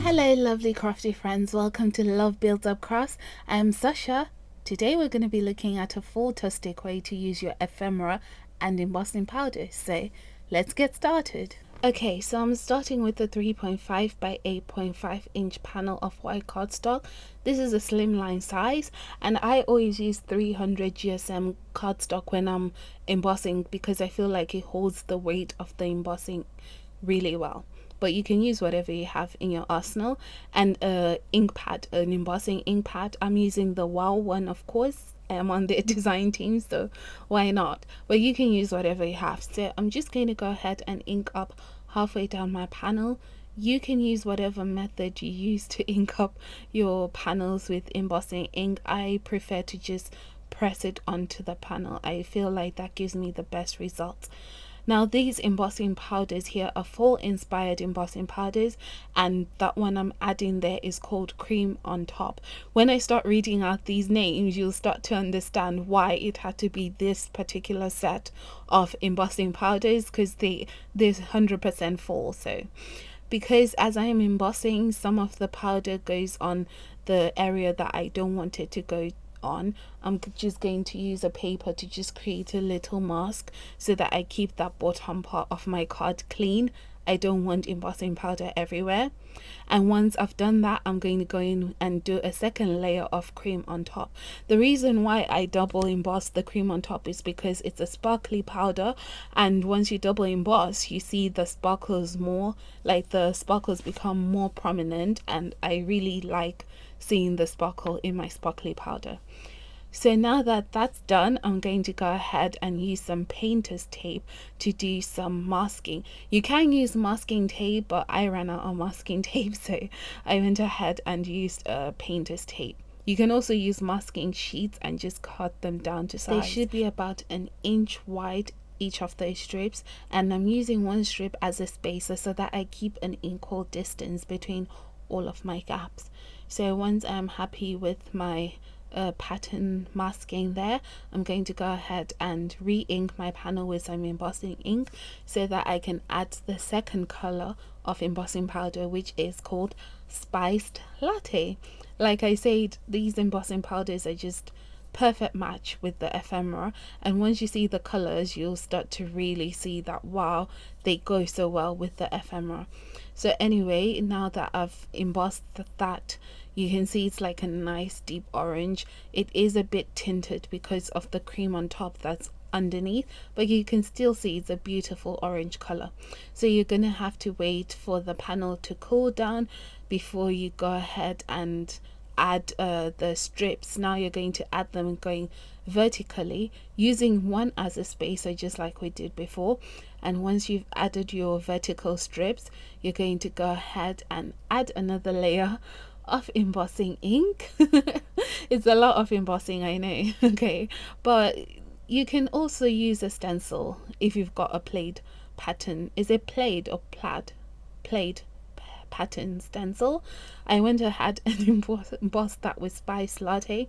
Hello lovely crafty friends, welcome to Love Builds Up Crafts. I am Sasha. Today we're going to be looking at a fantastic way to use your ephemera and embossing powder. So let's get started. Okay, so I'm starting with the 3.5 by 8.5 inch panel of white cardstock. This is a slimline size and I always use 300 GSM cardstock when I'm embossing because I feel like it holds the weight of the embossing really well. But you can use whatever you have in your arsenal. And ink pad, an embossing ink pad. I'm using the Wow one, of course. I am on the design team, so why not? But you can use whatever you have. So I'm just going to go ahead and ink up halfway down my panel. You can use whatever method you use to ink up your panels with embossing ink. I prefer to just press it onto the panel. I feel like that gives me the best results. Now these embossing powders here are fall inspired embossing powders, and that one I'm adding there is called Cream on Top. When I start reading out these names, you'll start to understand why it had to be this particular set of embossing powders, because there's 100% fall. So because as I am embossing, some of the powder goes on the area that I don't want it to go on, I'm just going to use a paper to just create a little mask so that I keep that bottom part of my card clean. I don't want embossing powder everywhere. And once I've done that, I'm going to go in and do a second layer of cream on top. The reason why I double emboss the cream on top is because it's a sparkly powder, and once you double emboss, you see the sparkles more, like the sparkles become more prominent, and I really like seeing the sparkle in my sparkly powder. So now that that's done, I'm going to go ahead and use some painter's tape to do some masking. You can use masking tape, but I ran out of masking tape, so I went ahead and used painter's tape. You can also use masking sheets and just cut them down to size. They should be about an inch wide, each of those strips, and I'm using one strip as a spacer so that I keep an equal distance between all of my gaps. So once I'm happy with my pattern masking there, I'm going to go ahead and re-ink my panel with some embossing ink so that I can add the second color of embossing powder, which is called Spiced Latte. Like I said, these embossing powders are just perfect match with the ephemera, and once you see the colors, you'll start to really see that wow, they go so well with the ephemera. So anyway, now that I've embossed that, you can see it's like a nice deep orange. It is a bit tinted because of the cream on top that's underneath, but you can still see it's a beautiful orange color. So you're gonna have to wait for the panel to cool down before you go ahead and add the strips. Now you're going to add them going vertically using one as a spacer, just like we did before. And once you've added your vertical strips, you're going to go ahead and add another layer of embossing ink. It's a lot of embossing, I know. Okay, but you can also use a stencil if you've got a plaid pattern. Is it plaid or plaid? Plaid pattern stencil. I went ahead and embossed that with Spiced Latte.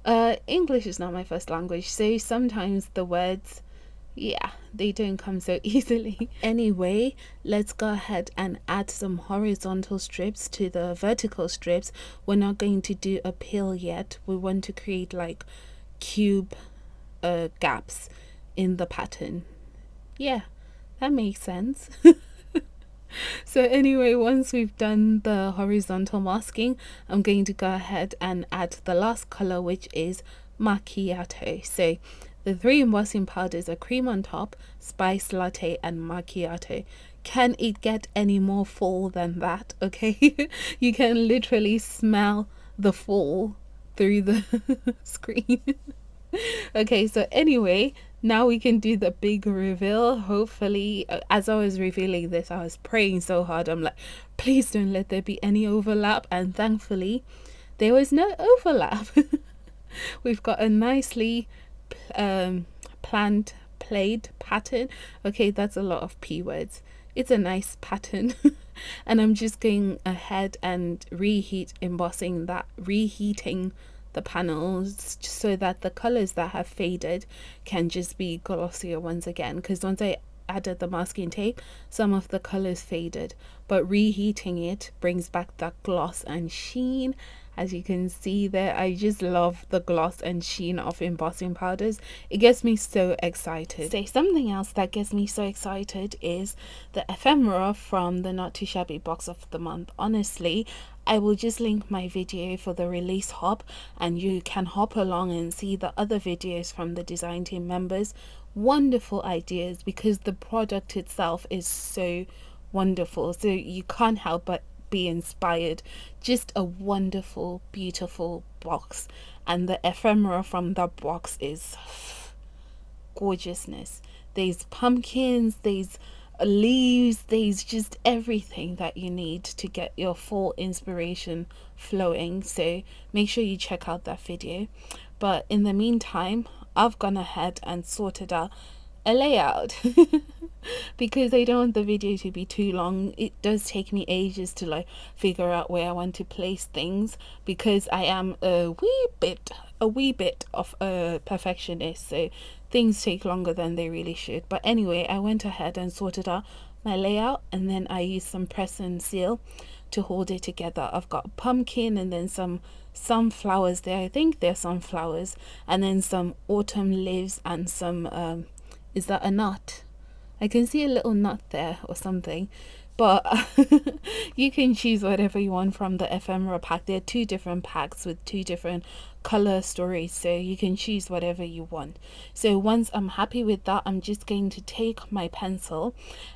English is not my first language, so sometimes the words, yeah, they don't come so easily. Anyway, let's go ahead and add some horizontal strips to the vertical strips. We're not going to do a peel yet. We want to create like cube gaps in the pattern. Yeah, that makes sense. So anyway, once we've done the horizontal masking, I'm going to go ahead and add the last color, which is macchiato. So the three embossing powders are Cream on Top, Spiced Latte, and macchiato. Can it get any more fall than that? Okay, you can literally smell the fall through the screen. Okay, so anyway, now we can do the big reveal. Hopefully, as I was revealing this, I was praying so hard. I'm like, please don't let there be any overlap, and thankfully there was no overlap. We've got a nicely planned plaid pattern. Okay, that's a lot of p words. It's a nice pattern. And I'm just going ahead and reheating the panels so that the colors that have faded can just be glossier once again, because once I added the masking tape, some of the colors faded, but reheating it brings back that gloss and sheen. As you can see there, I just love the gloss and sheen of embossing powders. It gets me so excited. So something else that gets me so excited is the ephemera from the Not Too Shabby box of the month. Honestly, I will just link my video for the release hop, and you can hop along and see the other videos from the design team members. Wonderful ideas, because the product itself is so wonderful, so you can't help but be inspired. Just a wonderful, beautiful box, and the ephemera from that box is gorgeousness. There's pumpkins, there's leaves, there's just everything that you need to get your full inspiration flowing. So make sure you check out that video. But in the meantime, I've gone ahead and sorted out a layout because I don't want the video to be too long. It does take me ages to like figure out where I want to place things, because I am a wee bit of a perfectionist, so things take longer than they really should. But anyway, I went ahead and sorted out my layout, and then I used some press and seal to hold it together. I've got pumpkin and then some sunflowers there. I think they're sunflowers, and then some autumn leaves and some is that a nut? I can see a little nut there or something, but you can choose whatever you want from the ephemera pack. There are 2 different packs with 2 different color stories, so you can choose whatever you want. So once I'm happy with that, I'm just going to take my pencil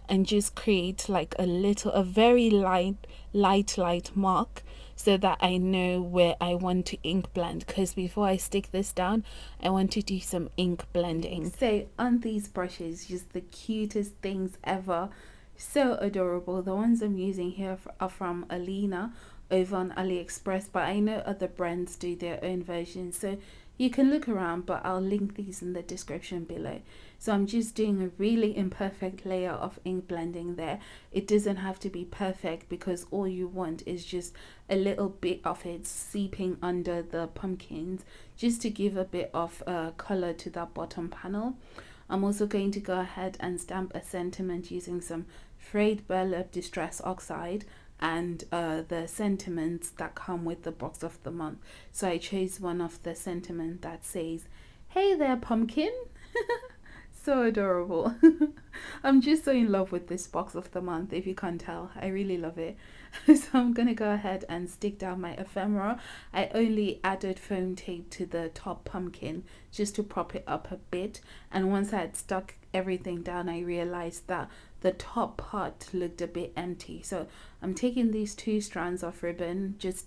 and just create like a very light mark, so that I know where I want to ink blend, because before I stick this down, I want to do some ink blending. So on these brushes, just the cutest things ever, so adorable. The ones I'm using here are from Alina over on AliExpress, but I know other brands do their own versions, so you can look around, but I'll link these in the description below. So I'm just doing a really imperfect layer of ink blending there. It doesn't have to be perfect, because all you want is just a little bit of it seeping under the pumpkins, just to give a bit of color to that bottom panel. I'm also going to go ahead and stamp a sentiment using some Frayed burlap distress oxide and the sentiments that come with the box of the month. So I chose one of the sentiment that says, "Hey there, pumpkin." So adorable. I'm just so in love with this box of the month, if you can't tell. I really love it. So I'm gonna go ahead and stick down my ephemera. I only added foam tape to the top pumpkin just to prop it up a bit, and once I had stuck everything down, I realized that the top part looked a bit empty. So I'm taking these 2 strands of ribbon, just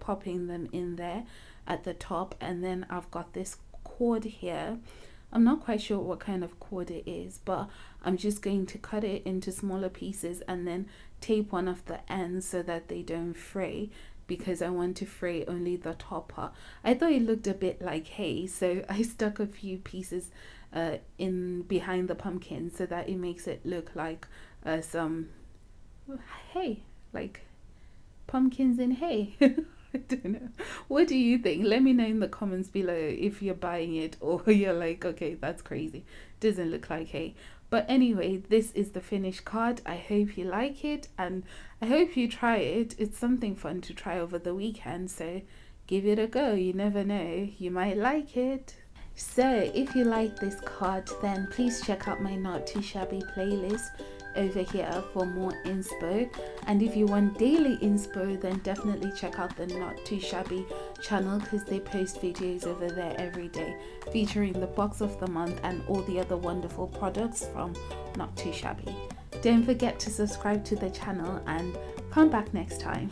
popping them in there at the top, and then I've got this cord here. I'm not quite sure what kind of cord it is, but I'm just going to cut it into smaller pieces and then tape one of the ends so that they don't fray, because I want to fray only the top part. I thought it looked a bit like hay, so I stuck a few pieces in behind the pumpkin so that it makes it look like some hay, like pumpkins in hay. I don't know. What do you think? Let me know in the comments below if you're buying it or you're like, okay, that's crazy. Doesn't look like hay. But anyway, this is the finished card. I hope you like it, and I hope you try it. It's something fun to try over the weekend, so give it a go. You never know, you might like it. So if you like this card, then please check out my Not Too Shabby playlist over here for more inspo, and if you want daily inspo, then definitely check out the Not Too Shabby channel, because they post videos over there every day featuring the box of the month and all the other wonderful products from Not Too Shabby. Don't forget to subscribe to the channel and come back next time.